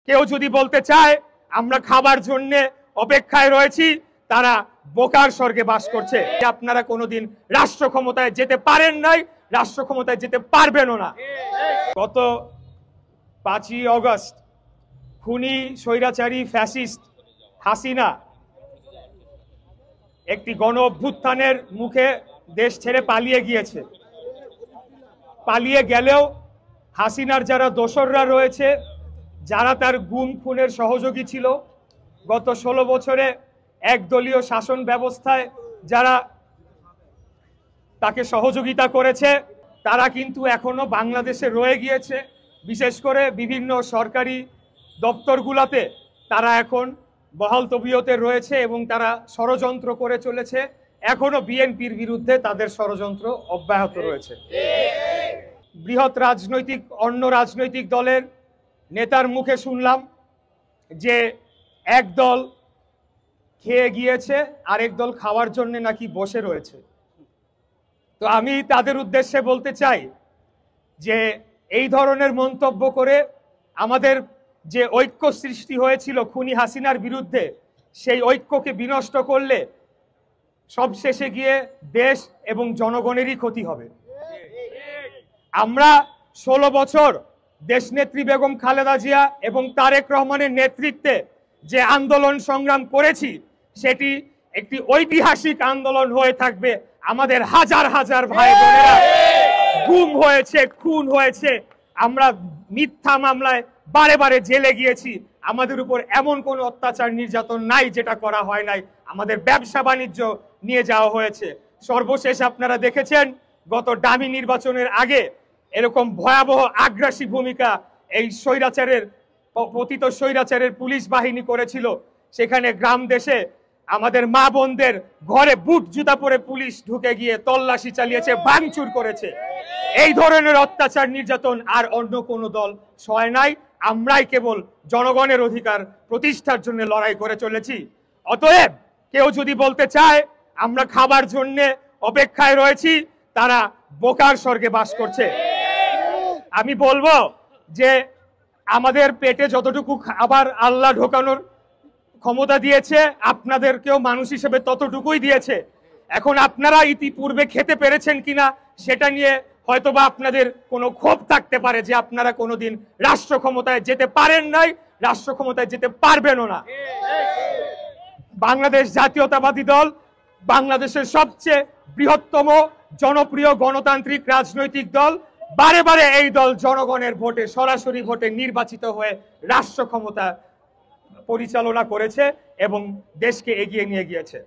কেউ যদি বলতে চায় আমরা খাবার জন্য অপেক্ষায় রয়েছি, তারা বোকার স্বর্গে বাস করছে। আপনারা কোনোদিন রাষ্ট্র ক্ষমতায় যেতে পারেন নাই, রাষ্ট্র ক্ষমতায় যেতে পারবেনও না। গত 5ই অগস্ট খুনি স্বৈরাচারী ফ্যাসিস্ট হাসিনা একটি গণ অভ্যুত্থানের মুখে দেশ ছেড়ে পালিয়ে গিয়েছে। পালিয়ে গেলেও হাসিনার যারা দোসররা রয়েছে, যারা তার গুম খুনের সহযোগী ছিল, গত 16 বছরে একদলীয় শাসন ব্যবস্থায় যারা তাকে সহযোগিতা করেছে, তারা কিন্তু এখনো বাংলাদেশে রয়ে গিয়েছে। বিশেষ করে বিভিন্ন সরকারি দপ্তরগুলোতে তারা এখন বহাল তবিয়তে রয়েছে এবং তারা ষড়যন্ত্র করে চলেছে। এখনো বিএনপির বিরুদ্ধে তাদের ষড়যন্ত্র অব্যাহত রয়েছে। বৃহৎ অন্য রাজনৈতিক দলের নেতার মুখে শুনলাম যে এক দল খেয়ে গিয়েছে, আরেক দল খাওয়ার জন্য নাকি বসে রয়েছে। তো আমি তাদের উদ্দেশ্যে বলতে চাই যে এই ধরনের মন্তব্য করে আমাদের যে ঐক্য সৃষ্টি হয়েছিল খুনি হাসিনার বিরুদ্ধে, সেই ঐক্যকে বিনষ্ট করলে সবশেষে গিয়ে দেশ এবং জনগণেরই ক্ষতি হবে। আমরা 16 বছর দেশনেত্রী বেগম খালেদা জিয়া এবং তারেক রহমানের নেতৃত্বে যে আন্দোলন সংগ্রাম করেছি, সেটি একটি ঐতিহাসিক আন্দোলন হয়ে থাকবে। আমাদের হাজার হাজার ভাই বোনেরা গুম হয়েছে, খুন হয়েছে, আমরা মিথ্যা মামলায় বারে বারে জেলে গিয়েছি। আমাদের উপর এমন কোনো অত্যাচার নির্যাতন নাই যেটা করা হয় নাই। আমাদের ব্যবসা বাণিজ্য নিয়ে যাওয়া হয়েছে। সর্বশেষ আপনারা দেখেছেন গত ডামি নির্বাচনের আগে এরকম ভয়াবহ আগ্রাসী ভূমিকা এই পতিত স্বৈরাচারের পুলিশ বাহিনী করেছিল। সেখানে গ্রাম দেশে আমাদের মা বোনদের ঘরে বুট জুতা পরে পুলিশ ঢুকে গিয়ে তল্লাশি চালিয়েছে, ভাঙচুর করেছে। এই ধরনের অত্যাচার নির্যাতন আর অন্য কোনো দল সয় নাই। আমরাই কেবল জনগণের অধিকার প্রতিষ্ঠার জন্য লড়াই করে চলেছি। অতএব কেউ যদি বলতে চায় আমরা খাবার জন্য অপেক্ষায় রয়েছি, তারা বোকার স্বর্গে বাস করছে। আমি বলবো যে আমাদের পেটে যতটুকু খাবার আল্লাহ ঢোকানোর ক্ষমতা দিয়েছে, আপনাদেরকেও মানুষ হিসেবে ততটুকুই দিয়েছে। এখন আপনারা ইতিপূর্বে খেতে পেরেছেন কিনা সেটা নিয়ে হয়তোবা আপনাদের কোনো ক্ষোভ থাকতে পারে যে আপনারা কোনোদিন রাষ্ট্র ক্ষমতায় যেতে পারেন নাই, রাষ্ট্র ক্ষমতায় যেতে পারবেনও না। বাংলাদেশ জাতীয়তাবাদী দল বাংলাদেশের সবচেয়ে বৃহত্তম জনপ্রিয় গণতান্ত্রিক রাজনৈতিক দল। বারে বারে এই দল জনগণের ভোটে, সরাসরি ভোটে নির্বাচিত হয়ে রাষ্ট্র ক্ষমতা পরিচালনা করেছে এবং দেশকে এগিয়ে নিয়ে গিয়েছে।